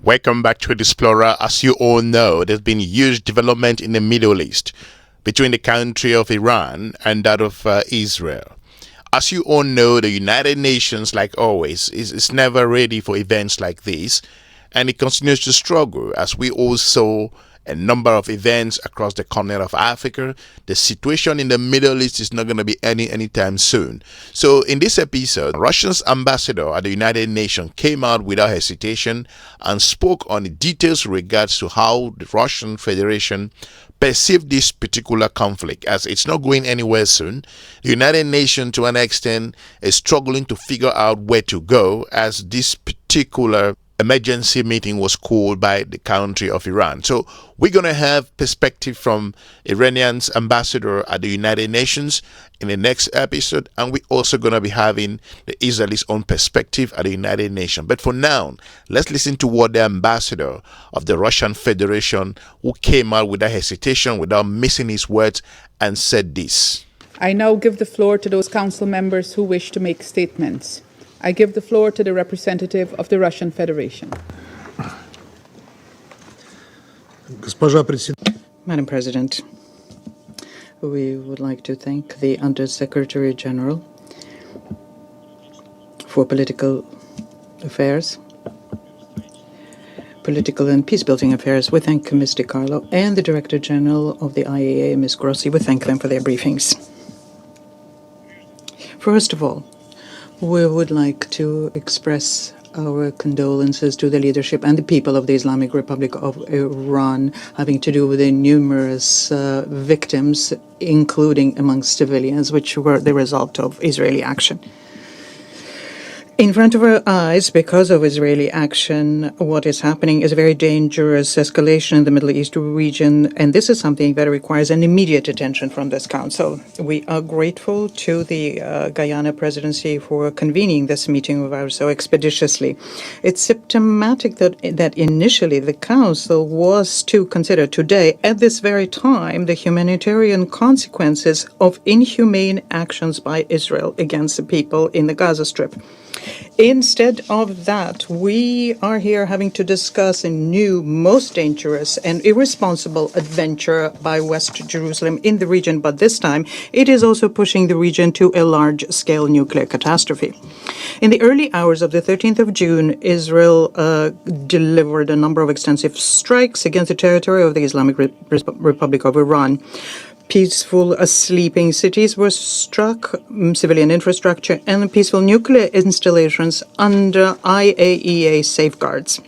Welcome back to EDUSPLORER. As you all know, there's been huge development in the Middle East between the country of Iran and that of Israel. As you all know, the United Nations, like always, is never ready for events like this, and it continues to struggle as we all saw a number of events across the continent of Africa. The situation in the Middle East is not going to be anytime soon. So in this episode, Russia's ambassador at the United Nations came out without hesitation and spoke on the details regards to how the Russian Federation perceive this particular conflict, as it's not going anywhere soon. The United Nations, to an extent, is struggling to figure out where to go, as this particular emergency meeting was called by the country of Iran. So we're going to have perspective from Iranian's ambassador at the United Nations in the next episode, and we're also going to be having the Israelis' own perspective at the United Nations. But for now, let's listen to what the ambassador of the Russian Federation, who came out without hesitation, without missing his words, and said this. I now give the floor to those council members who wish to make statements. I give the floor to the representative of the Russian Federation. Madam President, we would like to thank the Under-Secretary General for Political Affairs, Political and Peace-Building Affairs. We thank Ms. Di Carlo and the Director General of the IAEA, Ms. Grossi. We thank them for their briefings. First of all, we would like to express our condolences to the leadership and the people of the Islamic Republic of Iran, having to do with the numerous victims, including amongst civilians, which were the result of Israeli action. In front of our eyes, because of Israeli action, what is happening is a very dangerous escalation in the Middle East region, and this is something that requires an immediate attention from this Council. We are grateful to the Guyana Presidency for convening this meeting of ours so expeditiously. It's symptomatic that initially the Council was to consider today, at this very time, the humanitarian consequences of inhumane actions by Israel against the people in the Gaza Strip. Instead of that, we are here having to discuss a new, most dangerous and irresponsible adventure by West Jerusalem in the region, but this time it is also pushing the region to a large-scale nuclear catastrophe. In the early hours of the 13th of June, Israel delivered a number of extensive strikes against the territory of the Islamic Republic of Iran. Peaceful sleeping cities were struck, civilian infrastructure, and peaceful nuclear installations under IAEA safeguards.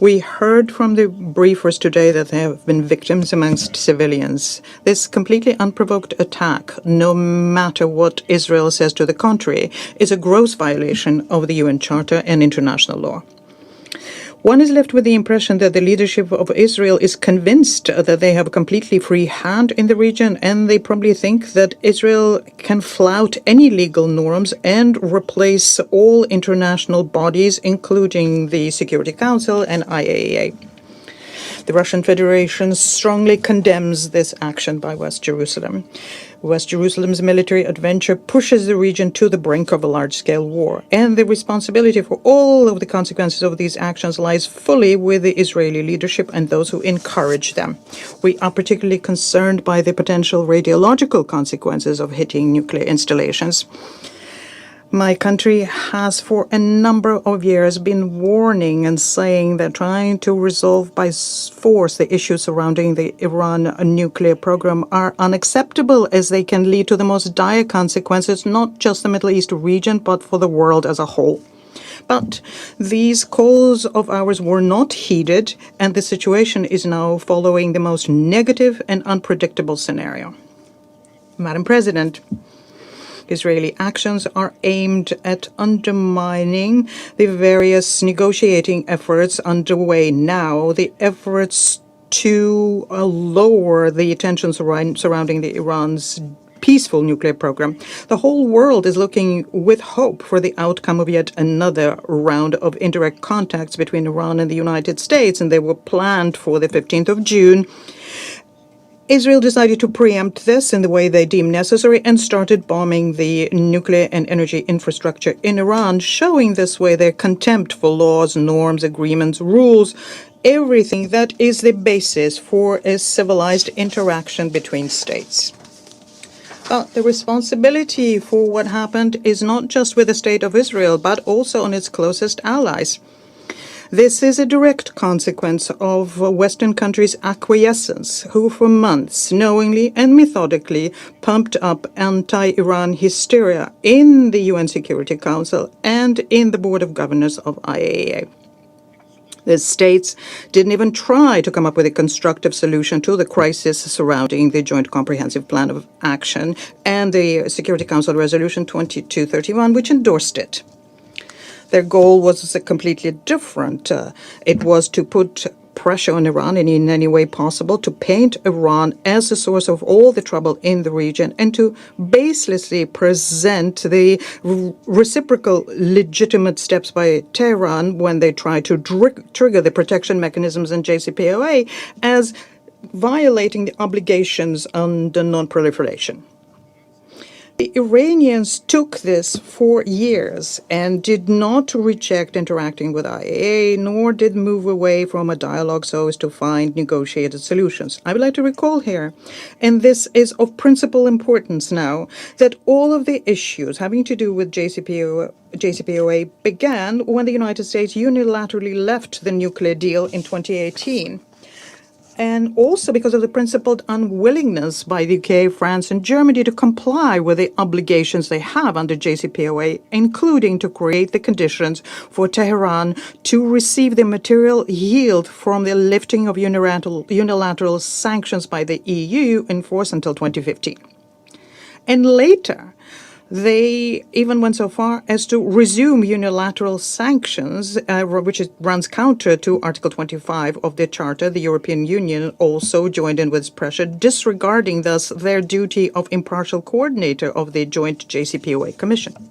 We heard from the briefers today that there have been victims amongst civilians. This completely unprovoked attack, no matter what Israel says to the contrary, is a gross violation of the UN Charter and international law. One is left with the impression that the leadership of Israel is convinced that they have a completely free hand in the region, and they probably think that Israel can flout any legal norms and replace all international bodies, including the Security Council and IAEA. The Russian Federation strongly condemns this action by West Jerusalem. West Jerusalem's military adventure pushes the region to the brink of a large-scale war, and the responsibility for all of the consequences of these actions lies fully with the Israeli leadership and those who encourage them. We are particularly concerned by the potential radiological consequences of hitting nuclear installations. My country has for a number of years been warning and saying that trying to resolve by force the issues surrounding the Iran nuclear program are unacceptable, as they can lead to the most dire consequences, not just the Middle East region, but for the world as a whole. But these calls of ours were not heeded, and the situation is now following the most negative and unpredictable scenario. Madam President, Israeli actions are aimed at undermining the various negotiating efforts underway now, the efforts to lower the tensions surrounding Iran's peaceful nuclear program. The whole world is looking with hope for the outcome of yet another round of indirect contacts between Iran and the United States, and they were planned for the 15th of June. Israel decided to preempt this in the way they deemed necessary and started bombing the nuclear and energy infrastructure in Iran, showing this way their contempt for laws, norms, agreements, rules, everything that is the basis for a civilized interaction between states. But the responsibility for what happened is not just with the state of Israel, but also on its closest allies. This is a direct consequence of Western countries' acquiescence, who for months knowingly and methodically pumped up anti-Iran hysteria in the UN Security Council and in the Board of Governors of IAEA. The states didn't even try to come up with a constructive solution to the crisis surrounding the Joint Comprehensive Plan of Action and the Security Council Resolution 2231, which endorsed it. Their goal was completely different. It was to put pressure on Iran in any way possible, to paint Iran as the source of all the trouble in the region, and to baselessly present the reciprocal legitimate steps by Tehran when they try to trigger the protection mechanisms in JCPOA as violating the obligations under non-proliferation. The Iranians took this for years and did not reject interacting with IAEA, nor did move away from a dialogue so as to find negotiated solutions. I would like to recall here, and this is of principal importance now, that all of the issues having to do with JCPOA began when the United States unilaterally left the nuclear deal in 2018. And also because of the principled unwillingness by the UK, France, and Germany to comply with the obligations they have under JCPOA, including to create the conditions for Tehran to receive the material yield from the lifting of unilateral sanctions by the EU in force until 2015. And later, they even went so far as to resume unilateral sanctions, which runs counter to Article 25 of the Charter. The European Union also joined in with pressure, disregarding thus their duty of impartial coordinator of the joint JCPOA Commission.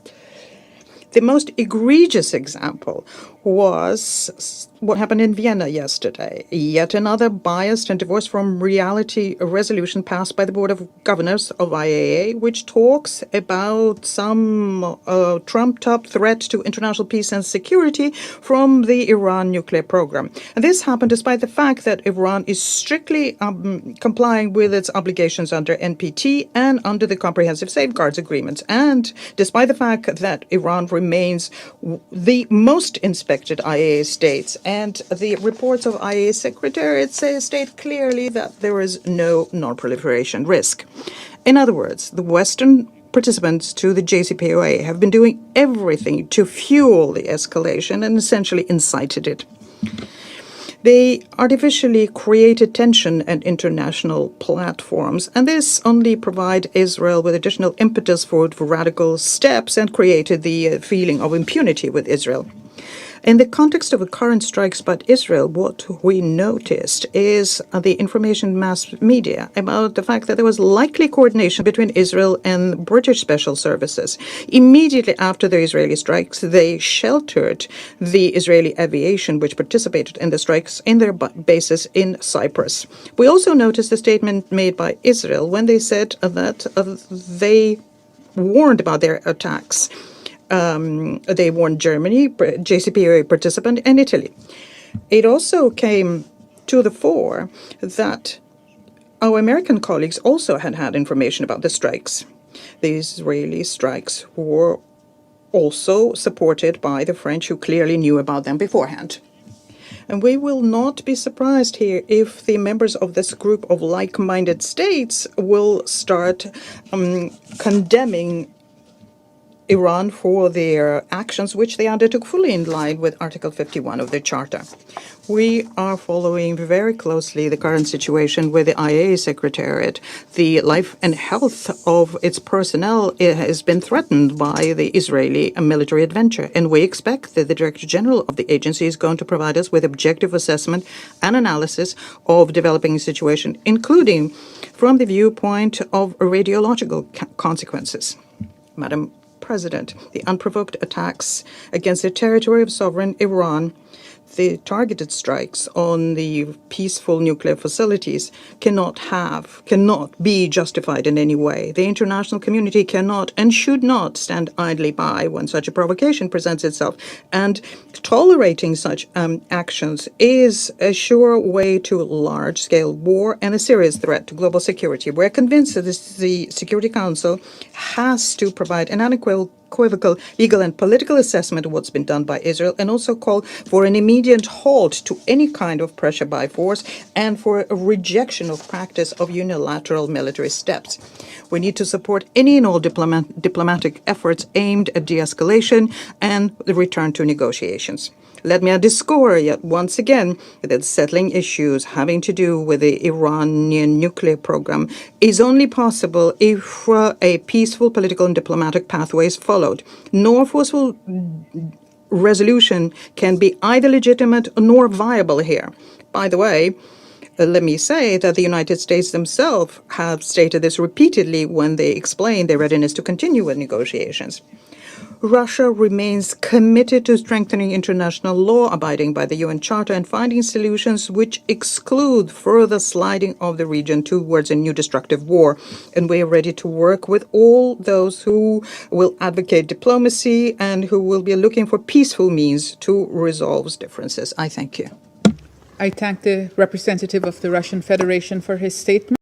The most egregious example was what happened in Vienna yesterday. Yet another biased and divorced from reality resolution passed by the Board of Governors of IAEA, which talks about some trumped-up threat to international peace and security from the Iran nuclear program. And this happened despite the fact that Iran is strictly complying with its obligations under NPT and under the Comprehensive Safeguards Agreements, and despite the fact that Iran remains the most inspected IAEA states, and the reports of IAEA Secretariat state clearly that there is no non-proliferation risk. In other words, the Western participants to the JCPOA have been doing everything to fuel the escalation and essentially incited it. They artificially created tension and international platforms, and this only provided Israel with additional impetus for radical steps and created the feeling of impunity with Israel. In the context of the current strikes by Israel, what we noticed is the information mass media about the fact that there was likely coordination between Israel and British special services. Immediately after the Israeli strikes, they sheltered the Israeli aviation, which participated in the strikes, in their bases in Cyprus. We also noticed a statement made by Israel when they said that they warned about their attacks. They warned Germany, JCPOA participant, and Italy. It also came to the fore that our American colleagues also had information about the strikes. The Israeli strikes were also supported by the French, who clearly knew about them beforehand. And we will not be surprised here if the members of this group of like-minded states will start condemning Iran for their actions, which they undertook fully in line with Article 51 of the Charter. We are following very closely the current situation with the IAEA Secretariat. The life and health of its personnel has been threatened by the Israeli military adventure, and we expect that the Director General of the agency is going to provide us with objective assessment and analysis of developing situation, including from the viewpoint of radiological consequences. Madam President, the unprovoked attacks against the territory of sovereign Iran, the targeted strikes on the peaceful nuclear facilities cannot be justified in any way. The international community cannot and should not stand idly by when such a provocation presents itself. And tolerating such actions is a sure way to large-scale war and a serious threat to global security. We're convinced that the Security Council has to provide an unequivocal legal and political assessment of what's been done by Israel, and also call for an immediate halt to any kind of pressure by force and for a rejection of practice of unilateral military steps. We need to support any and all diplomatic efforts aimed at de-escalation and the return to negotiations. Let me underscore yet once again that settling issues having to do with the Iranian nuclear program is only possible if a peaceful political and diplomatic pathway is followed. No forceful resolution can be either legitimate nor viable here. By the way, let me say that the United States themselves have stated this repeatedly when they explain their readiness to continue with negotiations. Russia remains committed to strengthening international law, abiding by the UN Charter, and finding solutions which exclude further sliding of the region towards a new destructive war. And we are ready to work with all those who will advocate diplomacy and who will be looking for peaceful means to resolve differences. I thank you. I thank the representative of the Russian Federation for his statement.